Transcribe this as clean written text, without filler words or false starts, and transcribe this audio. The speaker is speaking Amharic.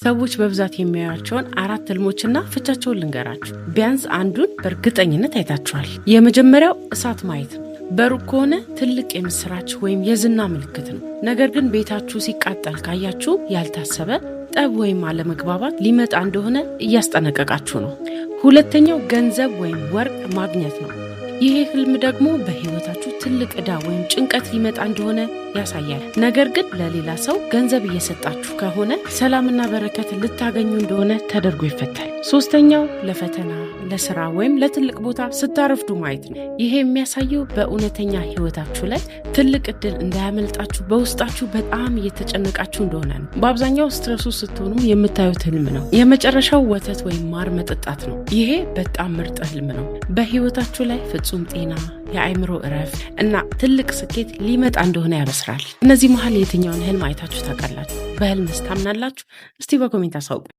ሰዎች በብዛት የሚያዩአቸውን 4 ህልሞችና ፍቻቸውን ልንገራችሁ። ቢያንስ አንዱን በእርግጠኝነት አይታችኋል። የመጀመሪያው እሳት ማየት ነው። በሩቅ ከሆነ ትልቅ የምስራች ወይም የዝና ምልክት ነው። ነገር ግን ቤታችሁ ሲቃጠል ካያችሁ ያልታሰበ ጠብ ወይም አለመግባባት ሊመጣ እንደሆነ እያስጠነቀቃችሁ ነው። ሁለተኛው ገንዘብ ወይም ወርቅ ማግኘት ነው። ይሄ ህልም ደግሞ በህይወታችሁ ትልቅ ዕዳ ወይም ጭንቀት ሊመጣ እንደሆነ ያሳያል። ነገር ግን ለሌላ ሰው ገንዘብ እየሰጣችሁ ከሆነ ሰላምና በረከት ልታገኙ እንደሆነ ተደርጎ ይፈታል። ሶስተኛው ለፈተና፣ ለስራ ወይም ለትልቅ ቦታ ስታረፍዱ ማየት ነው። ይሄ የሚያሳየው በእውነተኛ ህይወታችሁ ላይ ትልቅ እድል እንዳያመልጣችሁ በውስጣችሁ በጣም እየተጨነቃችሁ እንደሆነ ነው። በአብዛኛው ስትረሱ ስትሆኑ የምታዩት ህልም ነው። የመጨረሻው ወተት ወይም ማር መጠጣት ነው። ይሄ በጣም ምርጥ ህልም ነው። በህይወታችሁ ላይ ፍጹም ጤና፣ የአእምሮ እረፍት እና ትልቅ ስኬት ሊመጣ እንደሆነ ያበስራል። እነዚህ መሀል የትኛውን ህልም አይታችሁ ታውቃላችሁ? በህልምስ ታምናላችሁ? እስቲ በኮሜንት አሳውቁ።